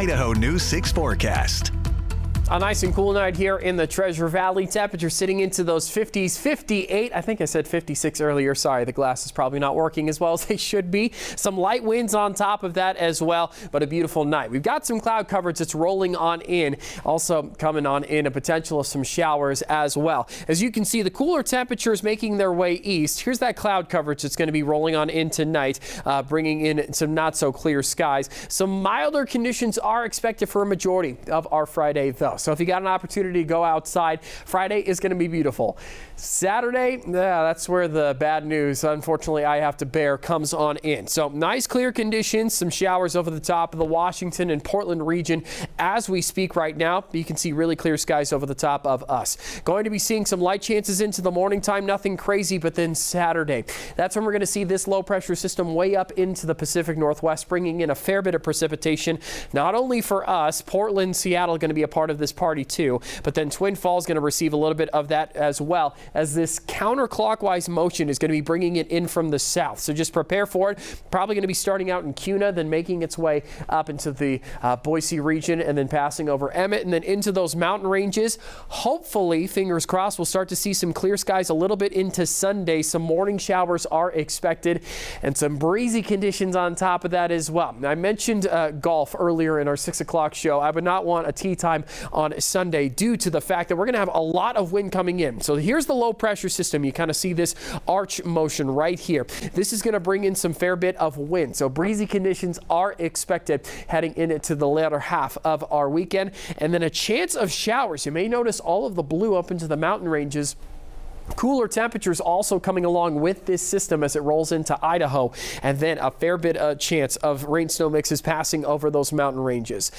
Idaho News 6 forecast. A nice and cool night here in the Treasure Valley. Temperature sitting into those 50s, 58. I think I said 56 earlier. Sorry, the glass is probably not working as well as they should be. Some light winds on top of that as well, but a beautiful night. We've got some cloud coverage that's rolling on in. Also coming on in a potential of some showers as well. As you can see, the cooler temperatures making their way east. Here's that cloud coverage that's going to be rolling on in tonight, bringing in some not so clear skies. Some milder conditions are expected for a majority of our Friday, though. So if you got an opportunity to go outside, Friday is going to be beautiful. Saturday, that's where the bad news, unfortunately, I have to bear comes on in. So nice clear conditions, some showers over the top of the Washington and Portland region as we speak right now. You can see really clear skies over the top of us. Going to be seeing some light chances into the morning time, nothing crazy, but then Saturday, that's when we're going to see this low pressure system way up into the Pacific Northwest, bringing in a fair bit of precipitation, not only for us. Portland, Seattle going to be a part of this party too, but then Twin Falls going to receive a little bit of that as well, as this counterclockwise motion is going to be bringing it in from the south. So just prepare for it. Probably going to be starting out in Kuna, then making its way up into the Boise region, and then passing over Emmett, and then into those mountain ranges. Hopefully, fingers crossed, we'll start to see some clear skies a little bit into Sunday. Some morning showers are expected, and some breezy conditions on top of that as well. I mentioned golf earlier in our 6 o'clock show. I would not want a tee time on Sunday due to the fact that we're going to have a lot of wind coming in. So here's the low pressure system. You kind of see this arch motion right here. This is going to bring in some fair bit of wind. So breezy conditions are expected heading into the latter half of our weekend. And then a chance of showers. You may notice all of the blue up into the mountain ranges. Cooler temperatures also coming along with this system as it rolls into Idaho, and then a fair bit of chance of rain snow mixes passing over those mountain ranges.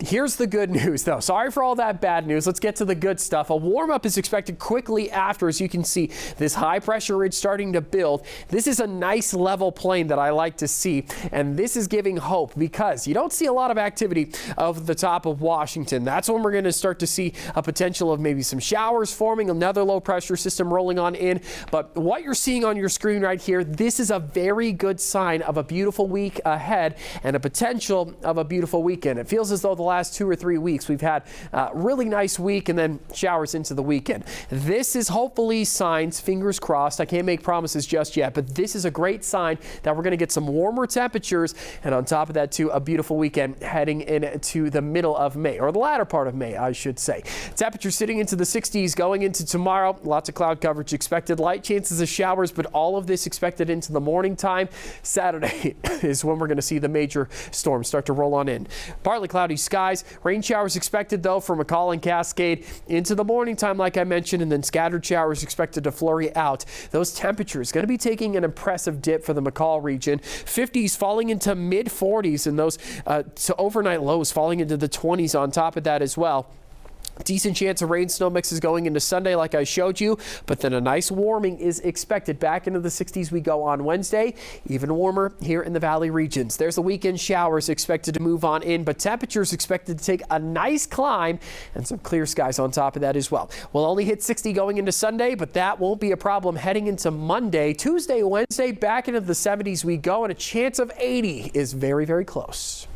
Here's the good news, though. Sorry for all that bad news. Let's get to the good stuff. A warm-up is expected quickly after, as you can see, this high-pressure ridge starting to build. This is a nice level plain that I like to see, and this is giving hope because you don't see a lot of activity over the top of Washington. That's when we're going to start to see a potential of maybe some showers forming, another low-pressure system rolling on in. But what you're seeing on your screen right here, this is a very good sign of a beautiful week ahead and a potential of a beautiful weekend. It feels as though the last 2 or 3 weeks we've had a really nice week and then showers into the weekend. This is hopefully signs, fingers crossed. I can't make promises just yet, but this is a great sign that we're going to get some warmer temperatures, and on top of that too, a beautiful weekend heading into the middle of May, or the latter part of May, I should say. Temperatures sitting into the 60s going into tomorrow. Lots of cloud coverage expected, light chances of showers, but all of this expected into the morning time. Saturday is when we're going to see the major storms start to roll on in. Partly cloudy skies. Rain showers expected, though, for McCall and Cascade into the morning time, like I mentioned, and then scattered showers expected to flurry out. Those temperatures going to be taking an impressive dip for the McCall region. 50s falling into mid 40s, and those to overnight lows falling into the 20s on top of that as well. Decent chance of rain snow mixes going into Sunday like I showed you, but then a nice warming is expected. Back into the 60s we go on Wednesday, even warmer here in the valley regions. There's the weekend showers expected to move on in, but temperatures expected to take a nice climb and some clear skies on top of that as well. We'll only hit 60 going into Sunday, but that won't be a problem heading into Monday. Tuesday, Wednesday, back into the 70s we go, and a chance of 80 is very, very close.